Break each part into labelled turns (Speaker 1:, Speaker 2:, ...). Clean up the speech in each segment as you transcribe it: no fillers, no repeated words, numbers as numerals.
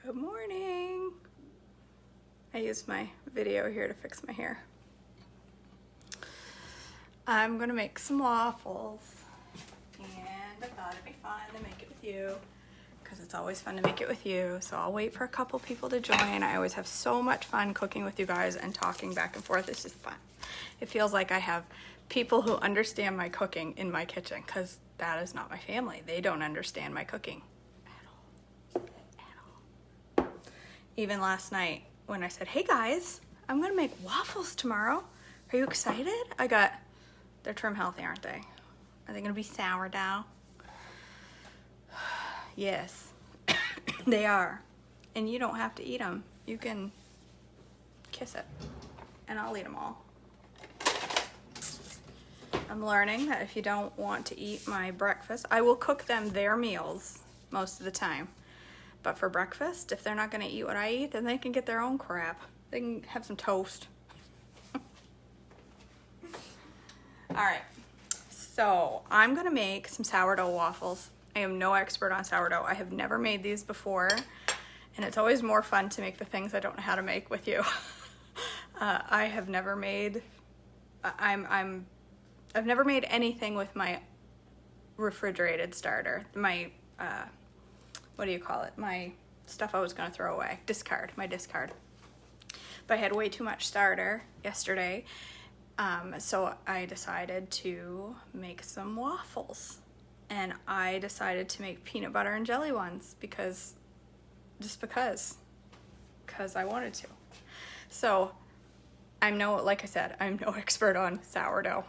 Speaker 1: Good morning. I used my video here to fix my hair. I'm gonna make some waffles and I thought it'd be fun to make it with you because it's always fun to make it with you. So I'll wait for a couple people to join. I always have so much fun cooking with you guys and talking back and forth. It's just fun. It feels like I have people who understand my cooking in my kitchen because that is not my family. They don't understand my cooking. Even last night when I said, hey guys, I'm gonna make waffles tomorrow. Are you excited? They're trim healthy, aren't they? Are they gonna be sourdough? Yes, they are. And you don't have to eat them. You can kiss it and I'll eat them all. I'm learning that if you don't want to eat my breakfast, I will cook them their meals most of the time. But for breakfast, if they're not gonna eat what I eat, then they can get their own crap. They can have some toast. All right, so I'm gonna make some sourdough waffles. I am no expert on sourdough. I have never made these before, and it's always more fun to make the things I don't know how to make with you. I've never made anything with my refrigerated starter. My what do you call it? My stuff I was gonna throw away. My discard. But I had way too much starter yesterday, so I decided to make some waffles. And I decided to make peanut butter and jelly ones because I wanted to. So like I said, I'm no expert on sourdough,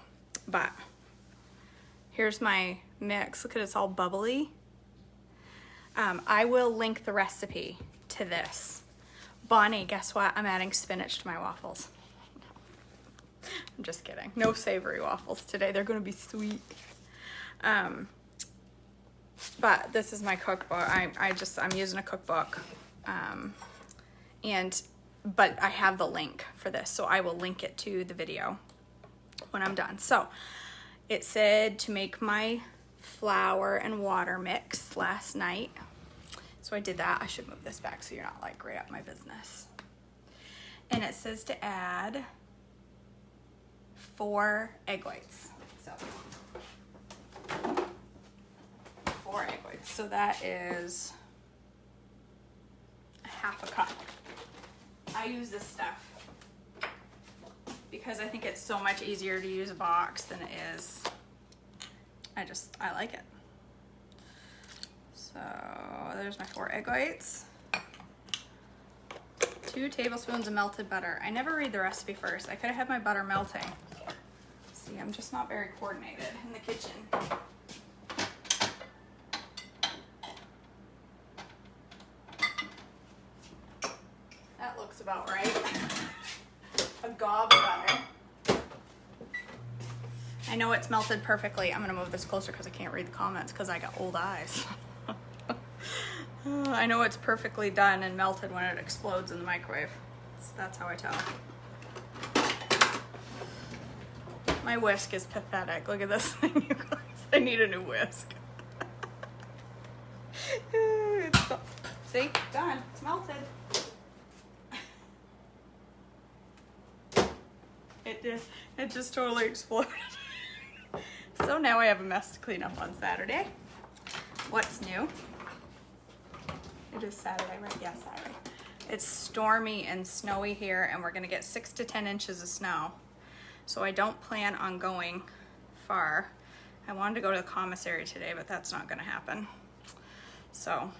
Speaker 1: but here's my mix. Look at it, it's all bubbly. I will link the recipe to this. Bonnie, guess what? I'm adding spinach to my waffles. I'm just kidding. No savory waffles today. They're gonna be sweet. But this is my cookbook. I'm using a cookbook. But I have the link for this, so I will link it to the video when I'm done. So it said to make my flour and water mix last night. So I did that. I should move this back so you're not like right up my business. And it says to add 4 egg whites. So 4 egg whites. So that is a half a cup. I use this stuff because I think it's so much easier to use a box than it is. I like it. So there's my 4 egg whites. 2 tablespoons of melted butter. I never read the recipe first. I could have had my butter melting. See, I'm just not very coordinated in the kitchen. That looks about right. A gob of butter. I know it's melted perfectly. I'm gonna move this closer because I can't read the comments because I got old eyes. I know it's perfectly done and melted when it explodes in the microwave. That's how I tell. My whisk is pathetic. Look at this thing, you guys. I need a new whisk. See? Done. It's melted. It just totally exploded. So now I have a mess to clean up on Saturday. What's new? It is Saturday, right? Yeah, Saturday. It's stormy and snowy here, and we're gonna get 6 to 10 inches of snow. So I don't plan on going far. I wanted to go to the commissary today, but that's not gonna happen. So,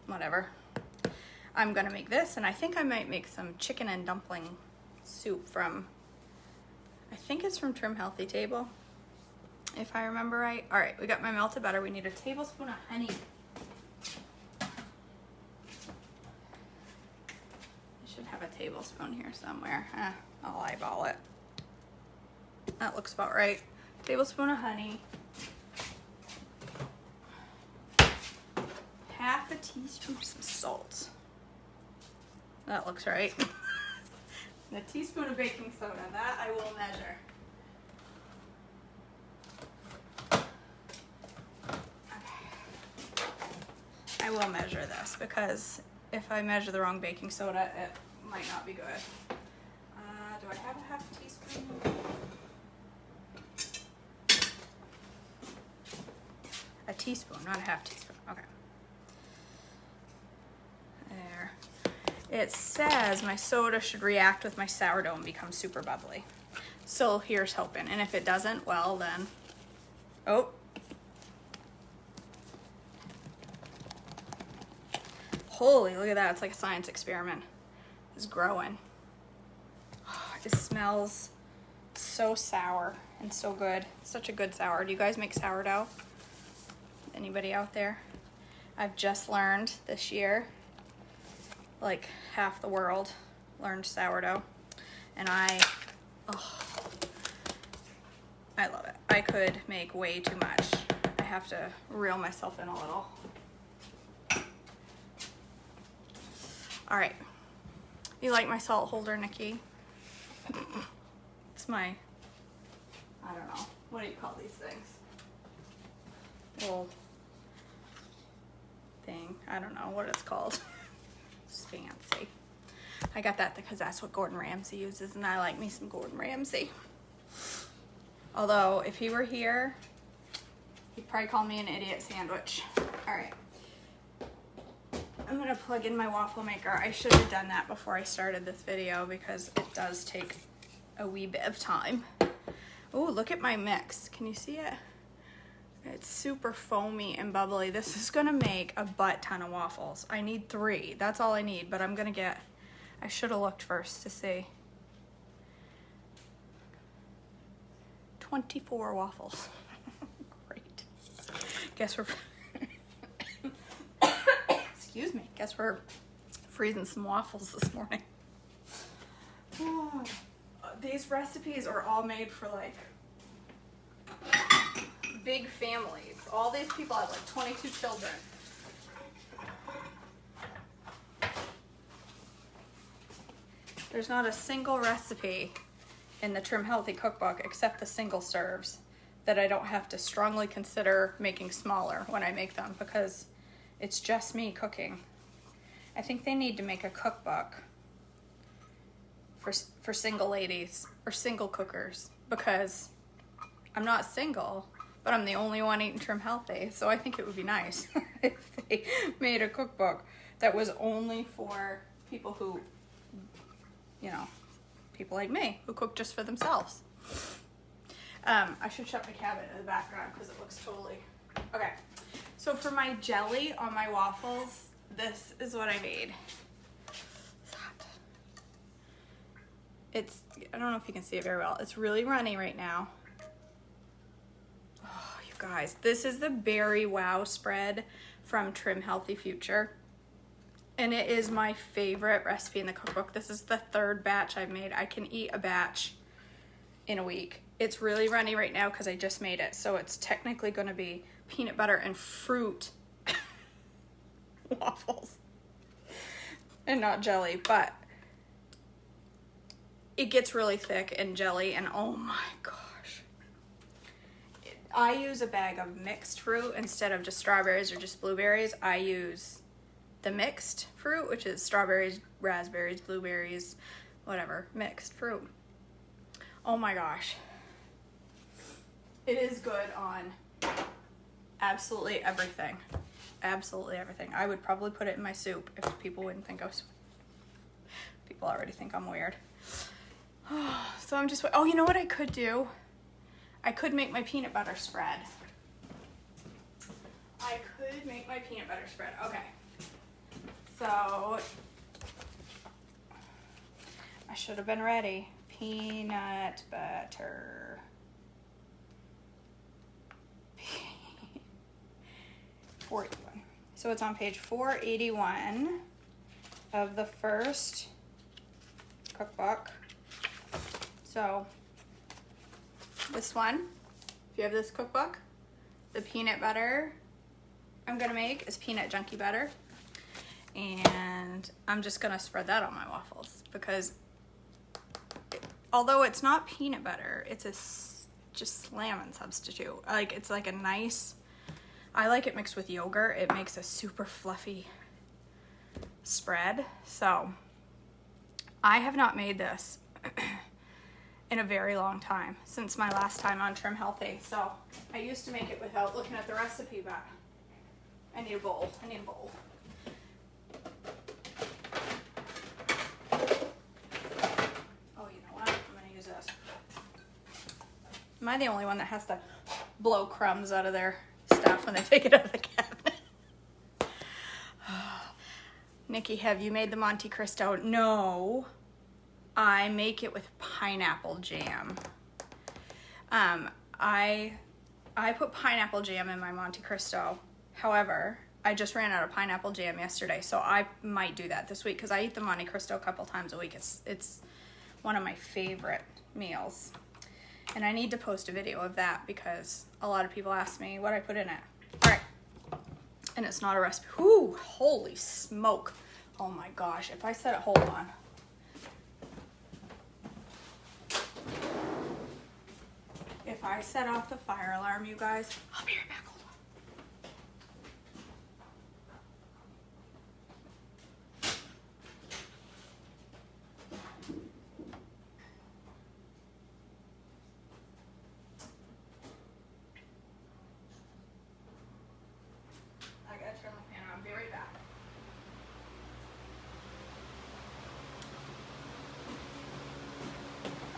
Speaker 1: whatever. I'm gonna make this, and I think I might make some chicken and dumpling soup from, I think it's from Trim Healthy Table, if I remember right. All right, we got my melted butter. We need a tablespoon of honey. Should have a tablespoon here somewhere. I'll eyeball it. That looks about right. Tablespoon of honey. Half a teaspoon of some salt. That looks right. And a teaspoon of baking soda. That I will measure. Okay. I will measure this because if I measure the wrong baking soda, it might not be good. Do I have a half teaspoon? A teaspoon, not a half teaspoon. Okay. There. It says my soda should react with my sourdough and become super bubbly. So here's hoping. And if it doesn't, well then, oh. Holy, look at that. It's like a science experiment. It's growing. It smells so sour and so good. Such a good sour. Do you guys make sourdough? Anybody out there? I've just learned this year, like half the world learned sourdough. And I love it. I could make way too much. I have to reel myself in a little. All right. You like my salt holder, Nikki? It's my, I don't know, what do you call these things? Little thing. I don't know what it's called. It's fancy. I got that because that's what Gordon Ramsay uses, and I like me some Gordon Ramsay. Although, if he were here, he'd probably call me an idiot sandwich. All right. I'm gonna plug in my waffle maker. I should have done that before I started this video because it does take a wee bit of time. Oh, look at my mix. Can you see it? It's super foamy and bubbly. This is gonna make a butt ton of waffles. I need 3. That's all I need, but I'm gonna get, I should have looked first to see. 24 waffles. Great. Guess we're excuse me, guess we're freezing some waffles this morning. Oh, these recipes are all made for like big families. All these people have like 22 children. There's not a single recipe in the Trim Healthy cookbook except the single serves that I don't have to strongly consider making smaller when I make them because it's just me cooking. I think they need to make a cookbook for single ladies or single cookers because I'm not single, but I'm the only one eating Trim Healthy. So I think it would be nice if they made a cookbook that was only for people who, you know, people like me who cook just for themselves. I should shut my cabinet in the background because it looks totally... Okay. So for my jelly on my waffles, this is what I made. It's hot. It's, I don't know if you can see it very well. It's really runny right now. Oh, you guys, this is the Berry Wow spread from Trim Healthy Future. And it is my favorite recipe in the cookbook. This is the 3rd batch I've made. I can eat a batch in a week. It's really runny right now because I just made it. So it's technically going to be peanut butter and fruit waffles and not jelly, but it gets really thick and jelly, and oh my gosh. I use a bag of mixed fruit instead of just strawberries or just blueberries. I use the mixed fruit, which is strawberries, raspberries, blueberries, whatever, mixed fruit. Oh my gosh. It is good on absolutely everything. Absolutely everything. I would probably put it in my soup if people wouldn't think I was... People already think I'm weird. So I'm just... Oh, you know what I could do? I could make my peanut butter spread. I could make my peanut butter spread. Okay. So... I should have been ready. Peanut butter. 481. So it's on page 481 of the first cookbook. So this one, if you have this cookbook, the peanut butter I'm gonna make is peanut junkie butter. And I'm just gonna spread that on my waffles because although it's not peanut butter, it's a just slamming substitute. Like, it's like a nice, I like it mixed with yogurt. It makes a super fluffy spread. So I have not made this in a very long time, since my last time on Trim Healthy. So I used to make it without looking at the recipe, but I need a bowl. I need a bowl. Oh, you know what? I'm gonna use this. Am I the only one that has to blow crumbs out of their stuff when they take it out of the cabinet? Nikki, have you made the Monte Cristo? No. I make it with pineapple jam. I put pineapple jam in my Monte Cristo. However, I just ran out of pineapple jam yesterday, so I might do that this week because I eat the Monte Cristo a couple times a week. It's one of my favorite meals. And I need to post a video of that because a lot of people ask me what I put in it. All right. And it's not a recipe. Ooh, holy smoke. Oh my gosh. If I said it, hold on. If I set off the fire alarm, you guys, I'll be right back. Hold on. I gotta turn my fan on. I'll be right back.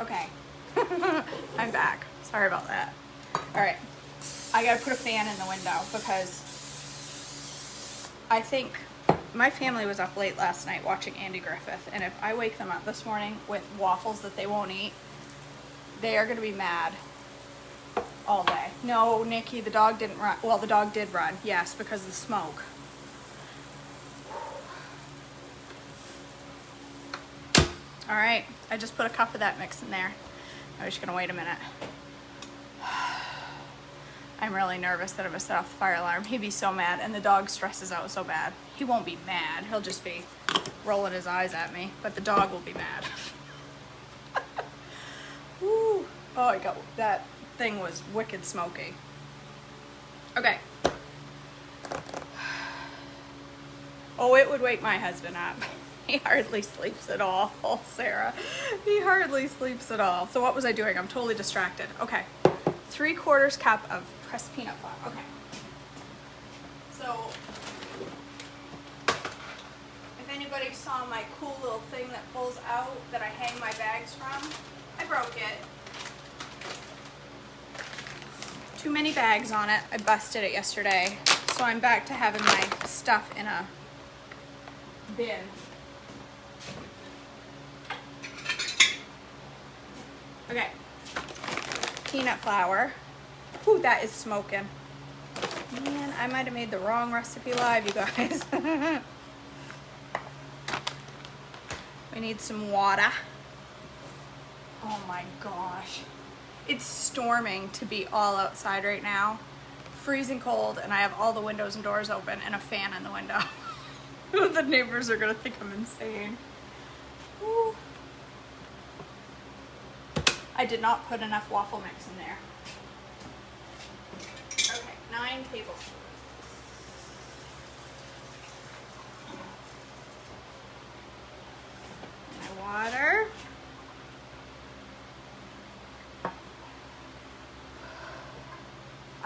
Speaker 1: Okay. I'm back. Sorry about that. All right. I gotta put a fan in the window because I think my family was up late last night watching Andy Griffith, and if I wake them up this morning with waffles that they won't eat, they are gonna be mad all day. No, Nikki, the dog didn't run. Well, the dog did run, yes, because of the smoke. All right, I just put a cup of that mix in there. I'm just gonna wait a minute. I'm really nervous that I'm gonna set off the fire alarm. He'd be so mad, and the dog stresses out so bad. He won't be mad, he'll just be rolling his eyes at me, but the dog will be mad. Woo. Oh, I got, that thing was wicked smoky. Okay. Oh, it would wake my husband up. He hardly sleeps at all, Sarah. He hardly sleeps at all. So what was I doing? I'm totally distracted. Okay, 3/4 cup of pressed peanut flour. Okay. So, if anybody saw my cool little thing that pulls out that I hang my bags from, I broke it. Too many bags on it. I busted it yesterday. So I'm back to having my stuff in a bin. Okay, peanut flour. Ooh, that is smoking. Man, I might have made the wrong recipe live, you guys. We need some water. Oh my gosh. It's storming to be all outside right now. Freezing cold, and I have all the windows and doors open and a fan in the window. The neighbors are gonna think I'm insane. Ooh. I did not put enough waffle mix in there. Okay, 9 tablespoons. My water.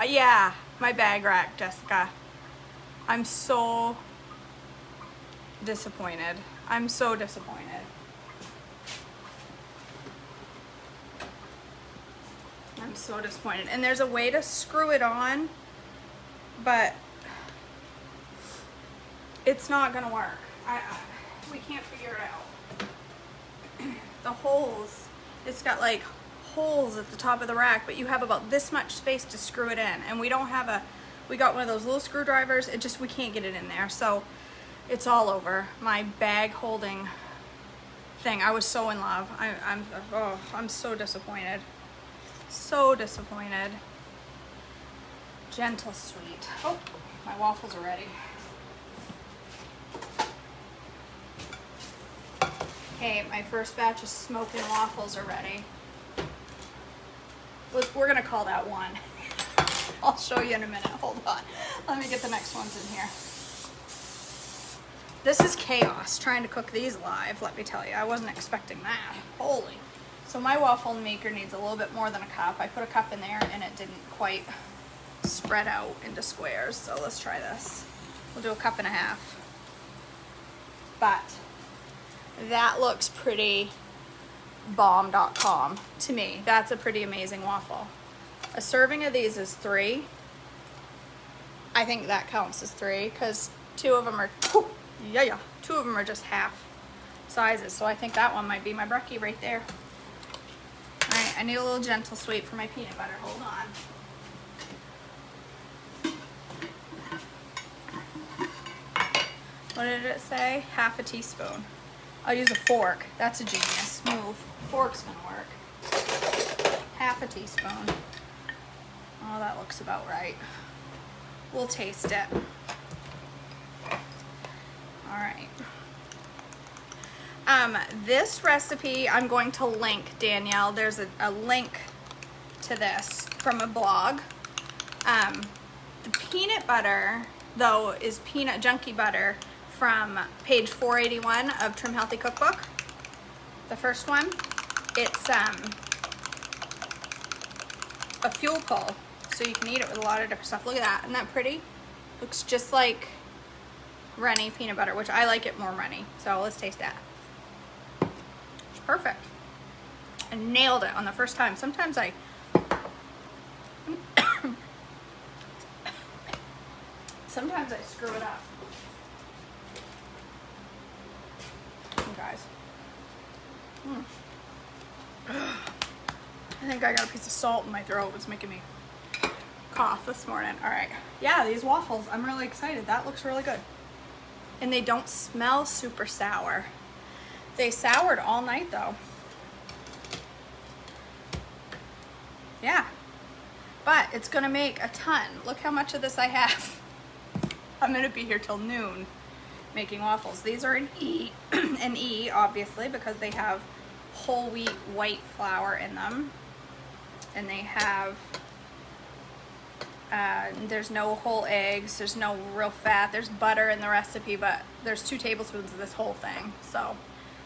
Speaker 1: Yeah, my bag rack, Jessica. I'm so disappointed. I'm so disappointed. I'm so disappointed. And there's a way to screw it on, but it's not gonna work. We can't figure it out. The holes, it's got like holes at the top of the rack, but you have about this much space to screw it in. And we don't have we got one of those little screwdrivers. We can't get it in there. So it's all over my bag holding thing. I was so in love. I'm so disappointed. So disappointed. Gentle sweet. Oh, my waffles are ready. Okay, my first batch of smoking waffles are ready. We're gonna call that one. I'll show you in a minute. Hold on. Let me get the next ones in here. This is chaos trying to cook these live, let me tell you. I wasn't expecting that. Holy. So my waffle maker needs a little bit more than a cup. I put a cup in there and it didn't quite spread out into squares. So let's try this. We'll do a cup and a half. But that looks pretty bomb.com to me. That's a pretty amazing waffle. A serving of these is 3. I think that counts as 3 because 2 of them are, 2 of them are just half sizes. So I think that one might be my brekkie right there. All right, I need a little gentle sweet for my peanut butter. Hold on. What did it say? Half a teaspoon. I'll use a fork. That's a genius move. Fork's gonna work. Half a teaspoon. Oh, that looks about right. We'll taste it. All right. This recipe I'm going to link, Danielle. There's a link to this from a blog. The peanut butter, though, is peanut junkie butter from page 481 of Trim Healthy Cookbook. The first one, it's a fuel pull, so you can eat it with a lot of different stuff. Look at that, isn't that pretty? Looks just like runny peanut butter, which I like it more runny. So let's taste that. It's perfect. I nailed it on the first time. Sometimes I screw it up. You guys. I think I got a piece of salt in my throat. It's making me cough this morning. All right. Yeah, these waffles, I'm really excited. That looks really good. And they don't smell super sour. They soured all night though. Yeah. But it's gonna make a ton. Look how much of this I have. I'm gonna be here till noon making waffles. These are an E, an E obviously, because they have whole wheat white flour in them. And they have, there's no whole eggs, there's no real fat, there's butter in the recipe, but there's 2 tablespoons of this whole thing. So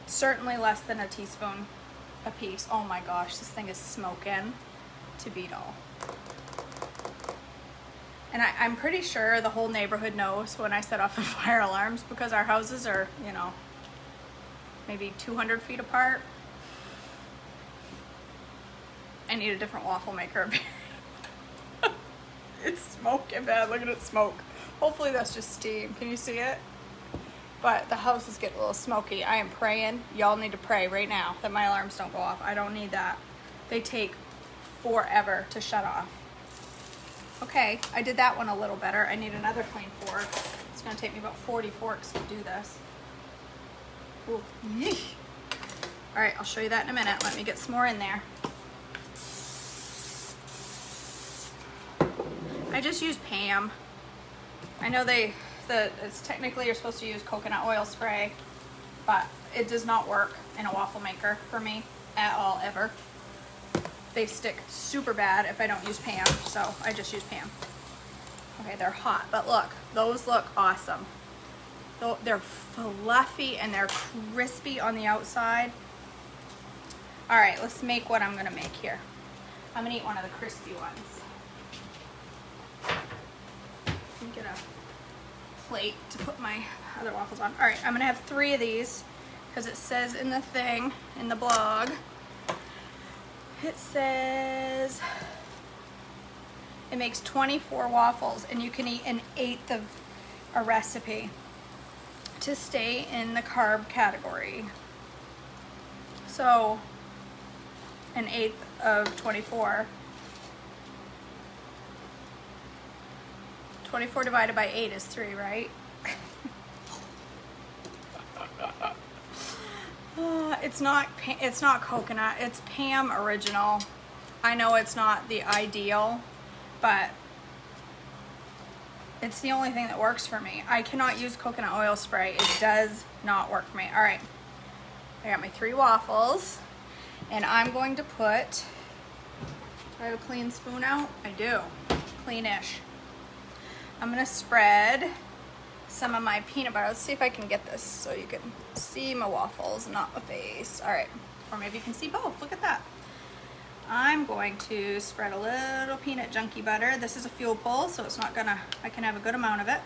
Speaker 1: certainly less than a teaspoon a piece. Oh my gosh, this thing is smoking to beat all. And I'm pretty sure the whole neighborhood knows when I set off the fire alarms because our houses are, you know, maybe 200 feet apart. I need a different waffle maker. It's smoking bad. Look at it smoke. Hopefully that's just steam. Can you see it? But the house is getting a little smoky. I am praying. Y'all need to pray right now that my alarms don't go off. I don't need that. They take forever to shut off. Okay, I did that one a little better. I need another clean fork. It's gonna take me about 40 forks to do this. Ooh, yeesh. All right, I'll show you that in a minute. Let me get some more in there. I just use Pam. I know it's technically you're supposed to use coconut oil spray, but it does not work in a waffle maker for me at all, ever. They stick super bad if I don't use Pam, so I just use Pam. Okay, they're hot, but look, those look awesome. They're fluffy and they're crispy on the outside. All right, let's make what I'm gonna make here. I'm gonna eat one of the crispy ones. Let me get a plate to put my other waffles on. All right, I'm gonna have 3 of these because it says in the thing, in the blog, it says it makes 24 waffles and you can eat an 1/8 of a recipe to stay in the carb category. So an 1/8 of 24. 24 divided by 8 is 3, right? It's not coconut, it's Pam original. I know it's not the ideal, but it's the only thing that works for me. I cannot use coconut oil spray. It does not work for me. All right, I got my 3 waffles and I'm going to put, do I have a clean spoon out? I do, cleanish. I'm gonna spread some of my peanut butter. Let's see if I can get this so you can see my waffles, not my face. All right, or maybe you can see both. Look at that. I'm going to spread a little peanut junkie butter. This is a fuel pull, so it's not gonna, I can have a good amount of it.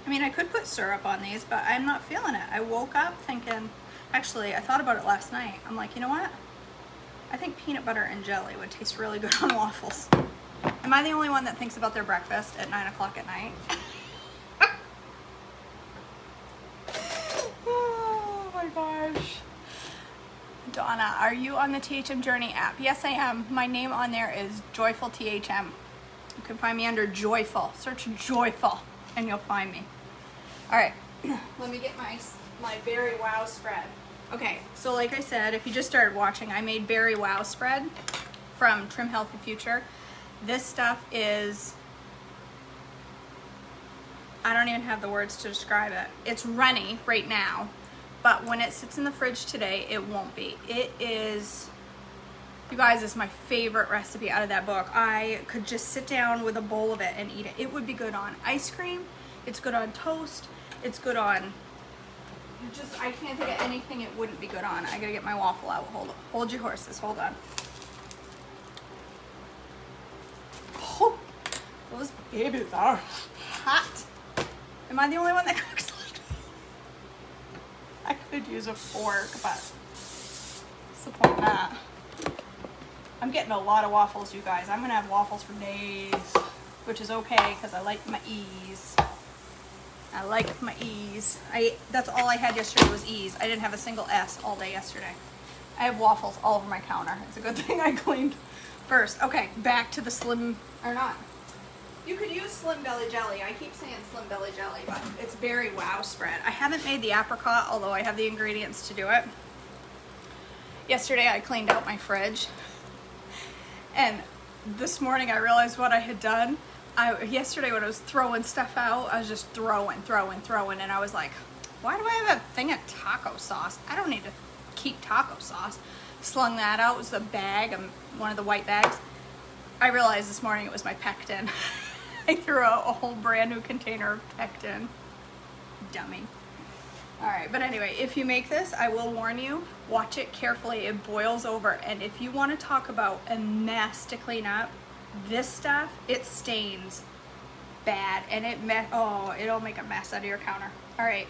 Speaker 1: I mean, I could put syrup on these, but I'm not feeling it. I woke up thinking, actually, I thought about it last night. I'm like, you know what? I think peanut butter and jelly would taste really good on waffles. Am I the only one that thinks about their breakfast at 9 o'clock at night? Oh my gosh. Donna, are you on the THM Journey app? Yes, I am. My name on there is Joyful THM. You can find me under Joyful. Search Joyful and you'll find me. All right, let me get my berry wow spread. Okay, so like I said, if you just started watching, I made berry wow spread from Trim Healthy Future. This stuff is, I don't even have the words to describe it. It's runny right now, but when it sits in the fridge today, it won't be. It is, you guys, it's my favorite recipe out of that book. I could just sit down with a bowl of it and eat it. It would be good on ice cream. It's good on toast. It's good on, just, I can't think of anything it wouldn't be good on. I gotta get my waffle out. Hold your horses, hold on. Oh, those babies are hot. Am I the only one that cooks like that? I could use a fork, but what's the point of that? I'm getting a lot of waffles, you guys. I'm gonna have waffles for days, which is okay because I like my ease. I like my E's. That's all I had yesterday was E's. I didn't have a single S all day yesterday. I have waffles all over my counter. It's a good thing I cleaned first. Okay, back to the slim, or not. You could use Slim Belly Jelly. I keep saying Slim Belly Jelly, but it's Berry Wow spread. I haven't made the apricot, although I have the ingredients to do it. Yesterday I cleaned out my fridge. And this morning I realized what I had done. Yesterday when I was throwing stuff out, I was just throwing, and I was like, why do I have a thing of taco sauce? I don't need to keep taco sauce. Slung that out. It was a bag, one of the white bags. I realized this morning it was my pectin. I threw out a whole brand new container of pectin. Dummy. All right, but anyway, if you make this, I will warn you, watch it carefully. It boils over, and if you want to talk about a mess to clean up, this stuff, it stains bad, and it'll make a mess out of your counter. All right,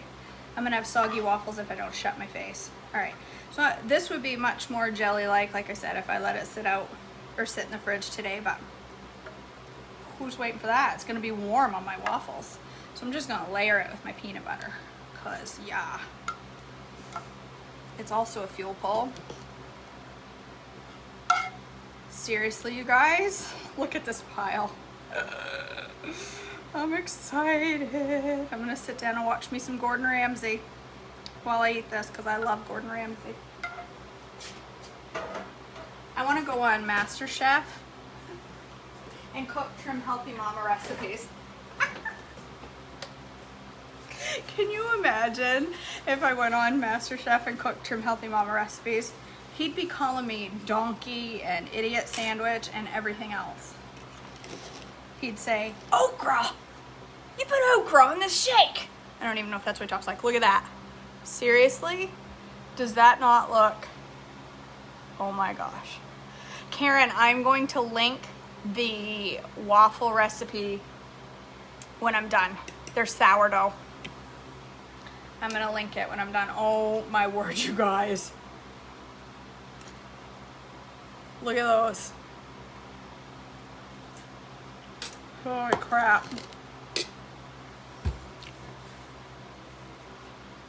Speaker 1: I'm gonna have soggy waffles if I don't shut my face. All right, so this would be much more jelly-like, like I said, if I let it sit out or sit in the fridge today, but who's waiting for that? It's gonna be warm on my waffles. So I'm just gonna layer it with my peanut butter, cause yeah, it's also a fuel pull. Seriously, you guys, look at this pile. I'm excited. I'm gonna sit down and watch me some Gordon Ramsay while I eat this because I love Gordon Ramsay. I want to go on MasterChef and cook Trim Healthy Mama recipes. Can you imagine if I went on MasterChef and cooked Trim Healthy Mama recipes? He'd be calling me donkey and idiot sandwich and everything else. He'd say, okra! You put okra in this shake! I don't even know if that's what he talks like. Look at that. Seriously? Does that not look? Oh my gosh. Karen, I'm going to link the waffle recipe when I'm done. They're sourdough. I'm gonna link it when I'm done. Oh my word, you guys. Look at those. Holy crap.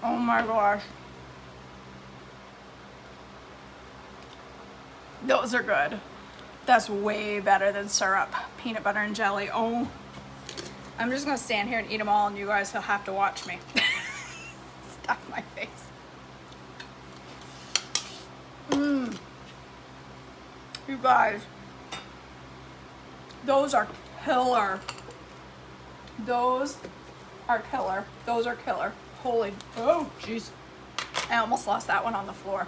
Speaker 1: Oh my gosh. Those are good. That's way better than syrup, peanut butter and jelly. Oh, I'm just gonna stand here and eat them all and you guys will have to watch me. Stuff my face. You guys, those are killer. Those are killer. Those are killer. Holy, oh jeez. I almost lost that one on the floor.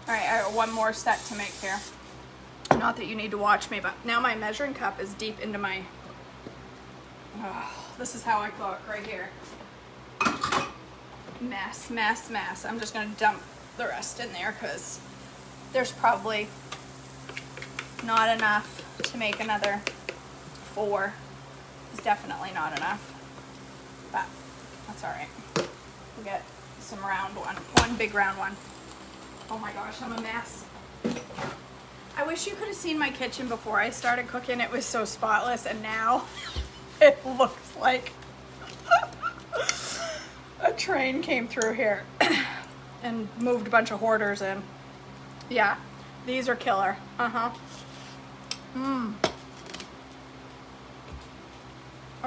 Speaker 1: All right, I got one more set to make here. Not that you need to watch me, but now my measuring cup is deep into my Oh, this is how I cook right here. Mess, mess, mess. I'm just gonna dump the rest in there because there's probably not enough to make another 4. It's definitely not enough, but that's all right. We'll get some round one big round one. Oh my gosh, I'm a mess. I wish you could have seen my kitchen before I started cooking. It was so spotless, and now it looks like a train came through here and moved a bunch of hoarders in. Yeah, these are killer. Oh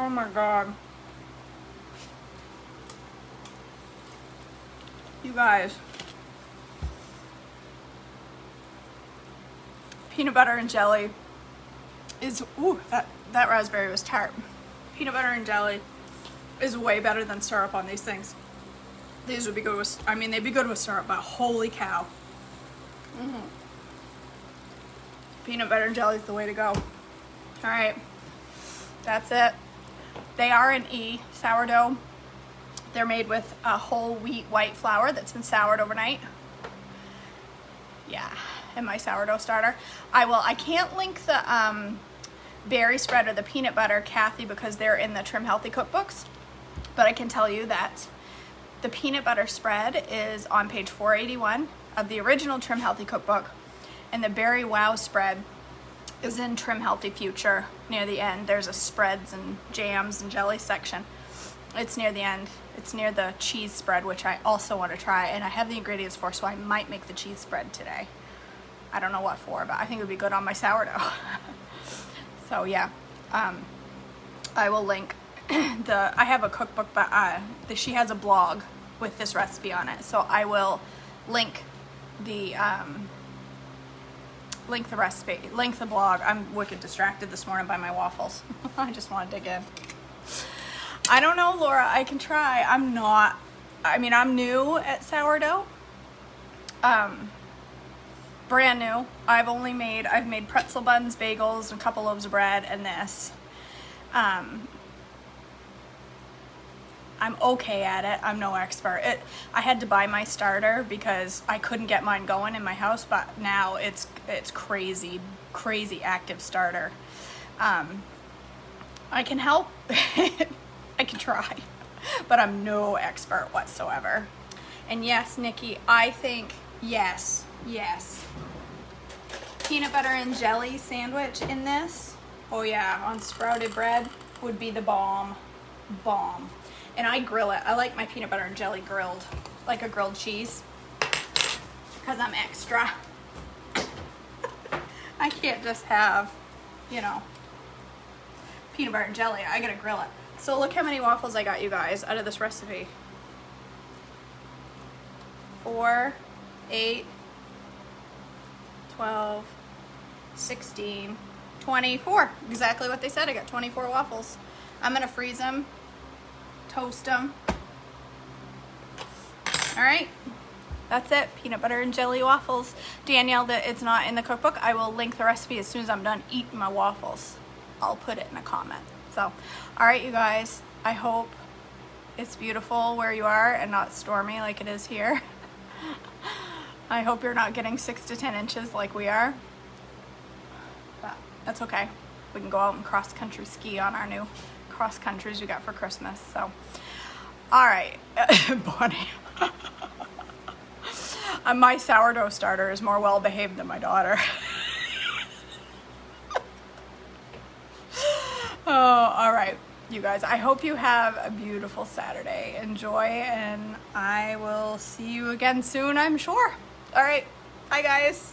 Speaker 1: my God. You guys. Peanut butter and jelly is, ooh, that raspberry was tart. Peanut butter and jelly is way better than syrup on these things. These would be good with, I mean, they'd be good with syrup, but holy cow. Peanut butter and jelly is the way to go. All right, that's it. They are an E sourdough. They're made with a whole wheat white flour that's been soured overnight. Yeah, and my sourdough starter. I can't link the berry spread or the peanut butter, Kathy, because they're in the Trim Healthy cookbooks. But I can tell you that the peanut butter spread is on page 481 of the original Trim Healthy cookbook, and the berry wow spread is in Trim Healthy Future near the end. There's a spreads and jams and jelly section. It's near the end. It's near the cheese spread, which I also want to try, and I have the ingredients for, so I might make the cheese spread today. I don't know what for, but I think it would be good on my sourdough. So yeah, I will link I have a cookbook, but she has a blog with this recipe on it, so I will link the recipe, link the blog. I'm wicked distracted this morning by my waffles. I just want to dig in. I don't know, Laura, I can try. I'm new at sourdough. Brand new. I've made pretzel buns, bagels, and a couple loaves of bread, and this. I'm okay at it. I'm no expert. I had to buy my starter because I couldn't get mine going in my house, but now it's crazy active starter. I can help. I can try, but I'm no expert whatsoever. And yes, Nikki, I think yes. Peanut butter and jelly sandwich in this. Oh yeah, on sprouted bread would be the bomb. And I grill it. I like my peanut butter and jelly grilled, like a grilled cheese, because I'm extra. I can't just have, peanut butter and jelly. I gotta grill it. So look how many waffles I got, you guys, out of this recipe. 4, 8, 12, 16, 24. Exactly what they said. I got 24 waffles. I'm gonna freeze them, toast them. All right, that's it. Peanut butter and jelly waffles. Danielle, that it's not in the cookbook. I will link the recipe as soon as I'm done eating my waffles. I'll put it in a comment. So, all right, you guys, I hope it's beautiful where you are and not stormy like it is here. I hope you're not getting 6 to 10 inches like we are, but that's okay. We can go out and cross-country ski on our new cross-countries we got for Christmas. So, all right, Bonnie. My sourdough starter is more well-behaved than my daughter. Oh, all right, you guys. I hope you have a beautiful Saturday. Enjoy, and I will see you again soon, I'm sure. All right, bye, guys.